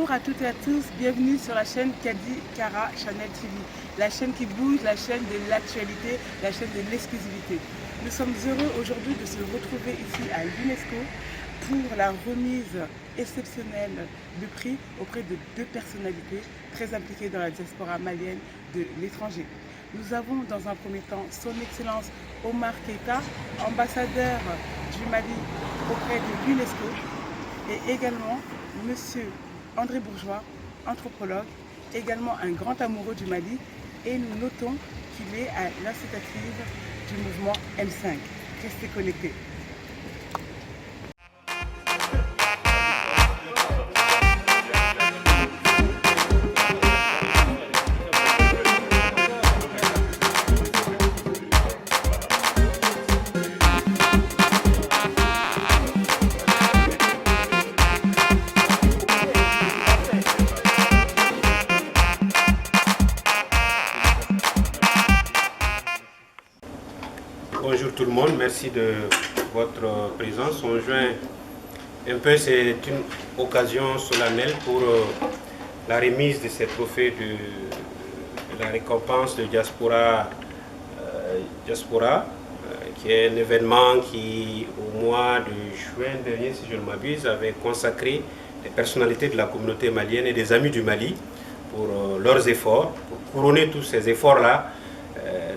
Bonjour à toutes et à tous, bienvenue sur la chaîne Kadi Kara Channel TV, la chaîne qui bouge, la chaîne de l'actualité, la chaîne de l'exclusivité. Nous sommes heureux aujourd'hui de se retrouver ici à l'UNESCO pour la remise exceptionnelle de prix auprès de deux personnalités très impliquées dans la diaspora malienne de l'étranger. Nous avons dans un premier temps son Excellence Omar Keïta, ambassadeur du Mali auprès de l'UNESCO, et également Monsieur André Bourgeois, anthropologue, également un grand amoureux du Mali, et nous notons qu'il est à l'initiative du mouvement M5. Restez connectés. Bonjour tout le monde, merci de votre présence. On joint un peu, c'est une occasion solennelle pour la remise de ces trophées de la récompense de Diaspora, qui est un événement qui, au mois de juin dernier, si je ne m'abuse, avait consacré des personnalités de la communauté malienne et des amis du Mali pour leurs efforts. Pour couronner tous ces efforts-là,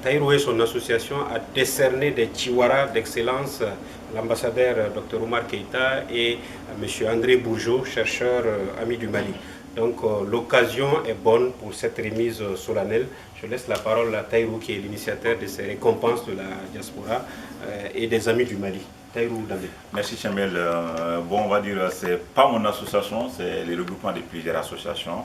Tahirou et son association a décerné des Chiwara d'excellence à l'ambassadeur Dr Omar Keïta et à M. André Bourgeois, chercheur ami du Mali. Donc l'occasion est bonne pour cette remise solennelle. Je laisse la parole à Tahirou qui est l'initiateur de ces récompenses de la diaspora et des amis du Mali. Tahirou Dambé. Merci Chamel. Bon, on va dire, c'est pas mon association, c'est le regroupement de plusieurs associations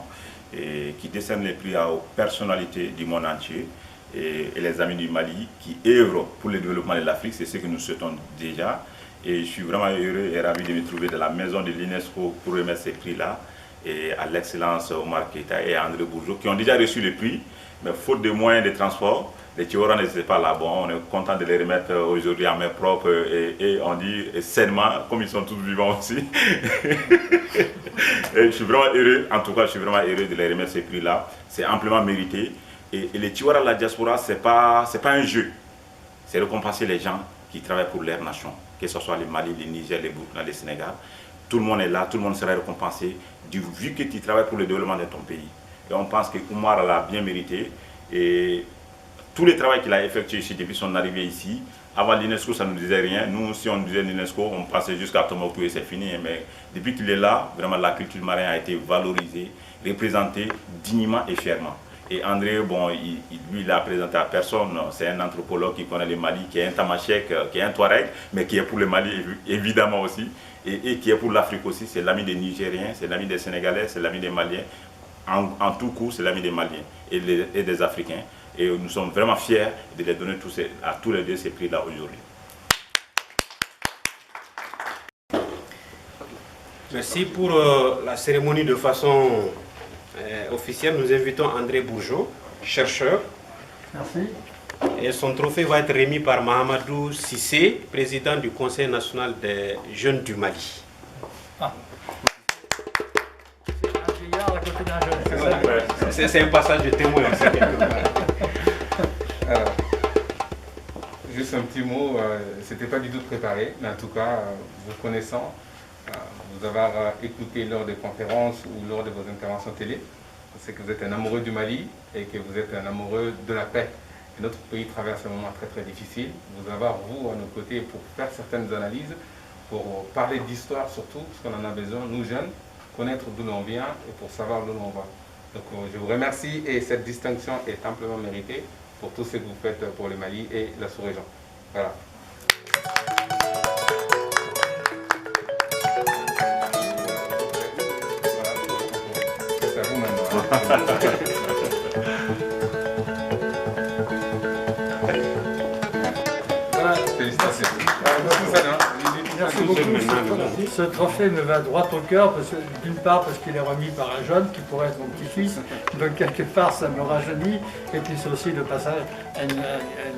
qui décernent les prix aux personnalités du monde entier. Et les amis du Mali qui œuvrent pour le développement de l'Afrique, c'est ce que nous souhaitons déjà. Et je suis vraiment heureux et ravi de me trouver dans la maison de l'UNESCO pour remettre ces prix-là, et à l'excellence Omar Keïta et André Bourgeois qui ont déjà reçu le prix, mais faute de moyens de transport, les Tiora n'étaient pas là. Bon, on est content de les remettre aujourd'hui à main propre et on dit sainement, comme ils sont tous vivants aussi. Et je suis vraiment heureux, en tout cas, je suis vraiment heureux de les remettre ces prix-là. C'est amplement mérité. Et les Tiwara de la diaspora, ce n'est pas un jeu. C'est récompenser les gens qui travaillent pour leur nation, que ce soit le Mali, le Niger, le Burkina, le Sénégal. Tout le monde est là, tout le monde sera récompensé vu que tu travailles pour le développement de ton pays. Et on pense que Oumar l'a bien mérité. Et tout le travail qu'il a effectué ici depuis son arrivée ici, avant l'UNESCO, ça ne nous disait rien. Nous, si on disait l'UNESCO, on passait jusqu'à Tombouctou et c'est fini. Mais depuis qu'il est là, vraiment la culture marine a été valorisée, représentée dignement et fièrement. Et André, bon, lui, il l'a présenté à personne. C'est un anthropologue qui connaît le Mali, qui est un Tamashek, qui est un Touareg, mais qui est pour le Mali évidemment aussi, et qui est pour l'Afrique aussi. C'est l'ami des Nigériens, c'est l'ami des Sénégalais, c'est l'ami des Maliens. En tout coup, c'est l'ami des Maliens et des Africains. Et nous sommes vraiment fiers de les donner à tous les deux ces prix-là aujourd'hui. Merci pour la cérémonie de façon officielle. Nous invitons André Bourgeois, chercheur. Merci. Et son trophée va être remis par Mahamadou Sissé, président du Conseil national des jeunes du Mali. Ah. C'est un passage de témoin. Alors, juste un petit mot, c'était pas du tout préparé, mais en tout cas, vous connaissant, vous avoir écouté lors des conférences ou lors de vos interventions télé, c'est que vous êtes un amoureux du Mali et que vous êtes un amoureux de la paix. Et notre pays traverse un moment très très difficile. Vous avoir, vous, à nos côtés, pour faire certaines analyses, pour parler d'histoire surtout, parce qu'on en a besoin, nous jeunes, connaître d'où l'on vient et pour savoir d'où l'on va. Donc je vous remercie et cette distinction est amplement méritée pour tout ce que vous faites pour le Mali et la sous-région. Voilà. C'est à vous maintenant. Voilà, félicitations. Merci beaucoup. Ce trophée me va droit au cœur, d'une part parce qu'il est remis par un jeune qui pourrait être mon petit-fils, donc quelque part ça me rajeunit, et puis c'est aussi le passage à une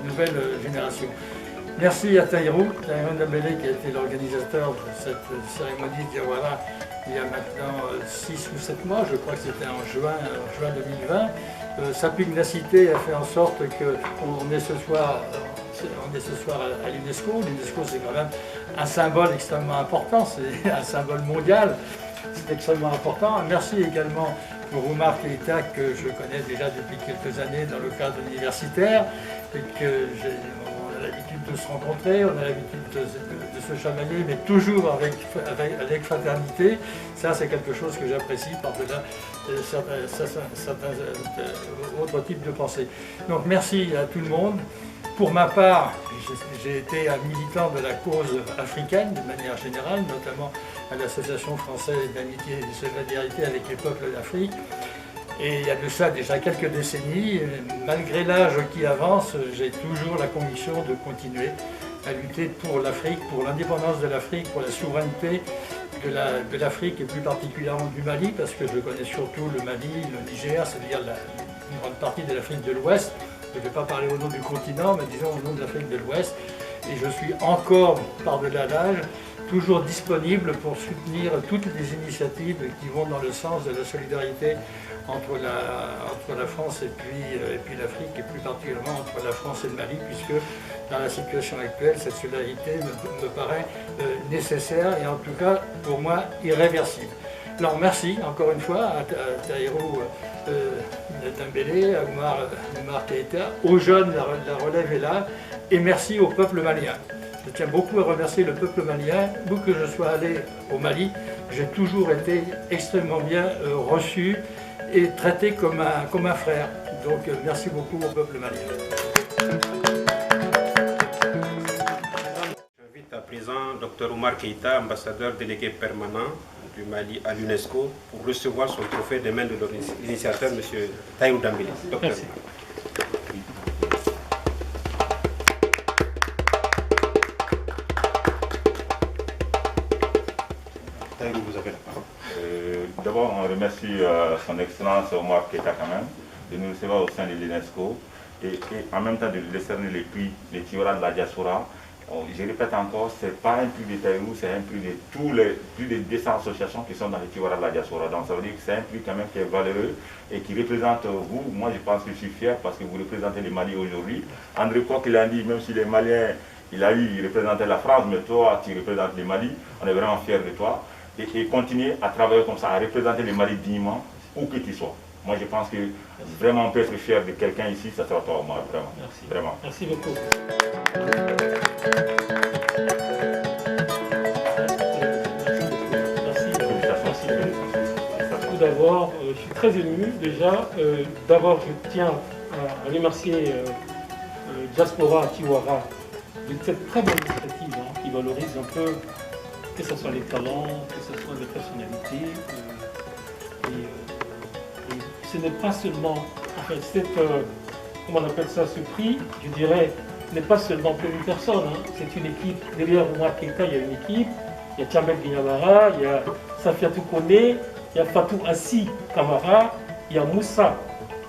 nouvelle génération. Merci à Tahirou Dambélé qui a été l'organisateur de cette cérémonie Diawara il y a maintenant 6 ou 7 mois, je crois que c'était en juin 2020. Sa pugnacité a fait en sorte qu'on est ce soir à l'UNESCO. L'UNESCO, c'est quand même un symbole extrêmement important, c'est un symbole mondial, c'est extrêmement important. Merci également pour Oumar Keïta, que je connais déjà depuis quelques années dans le cadre universitaire, et on a l'habitude de se rencontrer, on a l'habitude de se chamailler, mais toujours avec fraternité. Ça, c'est quelque chose que j'apprécie par-delà certains autres types de pensées. Donc merci à tout le monde. Pour ma part, j'ai été un militant de la cause africaine de manière générale, notamment à l'Association française d'amitié et de solidarité avec les peuples d'Afrique. Et il y a de ça déjà quelques décennies, malgré l'âge qui avance, j'ai toujours la conviction de continuer à lutter pour l'Afrique, pour l'indépendance de l'Afrique, pour la souveraineté de l'Afrique et plus particulièrement du Mali, parce que je connais surtout le Mali, le Niger, c'est-à-dire une grande partie de l'Afrique de l'Ouest. Je ne vais pas parler au nom du continent, mais disons au nom de l'Afrique de l'Ouest. Et je suis encore, par-delà l'âge, toujours disponible pour soutenir toutes les initiatives qui vont dans le sens de la solidarité entre la France et puis l'Afrique, et plus particulièrement entre la France et le Mali, puisque dans la situation actuelle, cette solidarité me paraît nécessaire et en tout cas, pour moi, irréversible. Alors merci encore une fois à Tahirou Dembélé, à Oumar Keïta, aux jeunes, la relève est là, et merci au peuple malien. Je tiens beaucoup à remercier le peuple malien. D'où que je sois allé au Mali, j'ai toujours été extrêmement bien reçu et traité comme un frère. Donc merci beaucoup au peuple malien. J'invite à présent Dr Oumar Keïta, ambassadeur délégué permanent du Mali à l'UNESCO, pour recevoir son trophée des mains de l'initiateur, M. Tahirou Dembélé. Merci. Vous avez la parole. D'abord, on remercie son Excellence Oumar Keïta quand même de nous recevoir au sein de l'UNESCO et en même temps de lui décerner les prix, les Tiwara de la diaspora. Je répète encore, ce n'est pas un prix de Tahirou, c'est un prix de plus de 200 associations qui sont dans les Tiwara de la diaspora. Donc ça veut dire que c'est un prix quand même qui est valeureux et qui représente vous. Moi je pense que je suis fier parce que vous représentez le Mali aujourd'hui. André Koch il a dit, même si les Maliens, il représentait la France, mais toi tu représentes le Mali, on est vraiment fiers de toi. Et continuer à travailler comme ça, à représenter le Mali dignement, où que tu sois. Moi je pense que vraiment on peut être fier de quelqu'un ici, ça sera toi, moi, vraiment. Merci. Vraiment. Merci beaucoup. Tout d'abord, je suis très ému déjà. D'abord, je tiens à remercier Diaspora Tiwara de cette très bonne initiative qui valorise un peu, que ce soit les talents, que ce soit les personnalités. Et ce n'est pas seulement, en fait, comment on appelle ça, ce prix, je dirais, n'est pas seulement pour une personne, c'est une équipe. Derrière Oumar Keïta, il y a une équipe, il y a Tchambel Guignabara, il y a Safiatou Kone, il y a Fatou Assi Kamara, il y a Moussa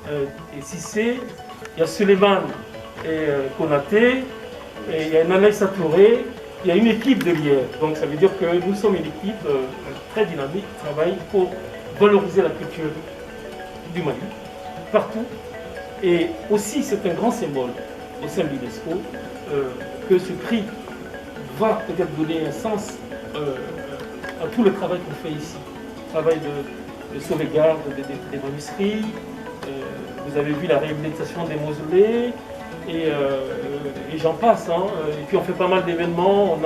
et Sissé, il y a Suleiman et Konaté, et il y a Nanaïssa Touré, il y a une équipe derrière. Donc ça veut dire que nous sommes une équipe très dynamique qui travaille pour valoriser la culture du Mali, partout. Et aussi, c'est un grand symbole au sein de l'UNESCO que ce prix va peut-être donner un sens à tout le travail qu'on fait ici. Travail de sauvegarde des manuscrits, vous avez vu la réhabilitation des mausolées, et j'en passe. Et puis on fait pas mal d'événements,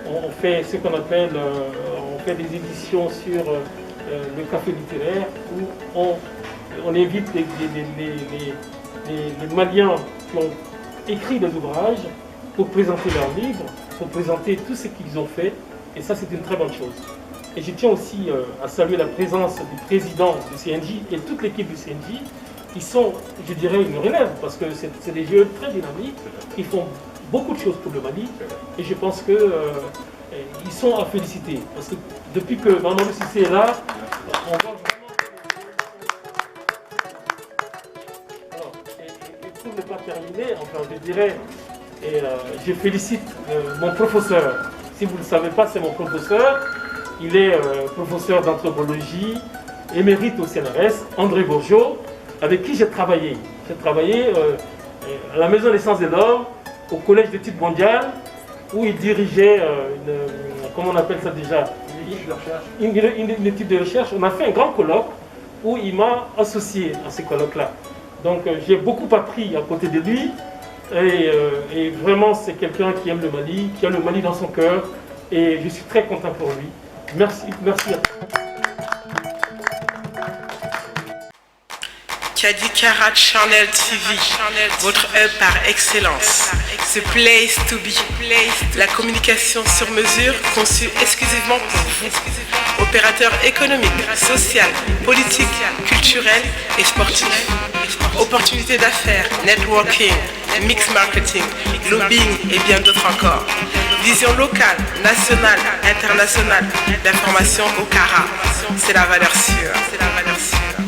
on fait ce qu'on appelle, on fait des éditions sur le café littéraire, où on invite les Maliens qui ont écrit des ouvrages pour présenter leurs livres, pour présenter tout ce qu'ils ont fait, et ça c'est une très bonne chose. Et je tiens aussi à saluer la présence du président du CNJ et toute l'équipe du CNJ, qui sont, je dirais, une relève, parce que c'est des jeunes très dynamiques, qui font beaucoup de choses pour le Mali, et je pense qu'ils sont à féliciter, parce que depuis que Mamadou Cissé est là, on voit vraiment... Alors, et pour ne pas terminer, enfin je dirais, je félicite mon professeur. Si vous ne le savez pas, c'est mon professeur. il est professeur d'anthropologie, émérite au CNRS, André Bourgeot, avec qui j'ai travaillé. J'ai travaillé à la Maison des Sciences et de l'Homme, au Collège d'études mondiales, où il dirigeait comment on appelle ça déjà, une étude de recherche. On a fait un grand colloque où il m'a associé à ces colloques-là. Donc j'ai beaucoup appris à côté de lui et vraiment c'est quelqu'un qui aime le Mali, qui a le Mali dans son cœur et je suis très content pour lui. Merci, merci. Kadi Kara Channel TV, votre hub par excellence. The place to be. La communication sur mesure conçue exclusivement pour vous. Opérateur économique, social, politique, culturel et sportif. Opportunités d'affaires, networking, mix marketing, lobbying et bien d'autres encore. Vision locale, nationale, internationale. L'information au Kara. C'est la valeur sûre.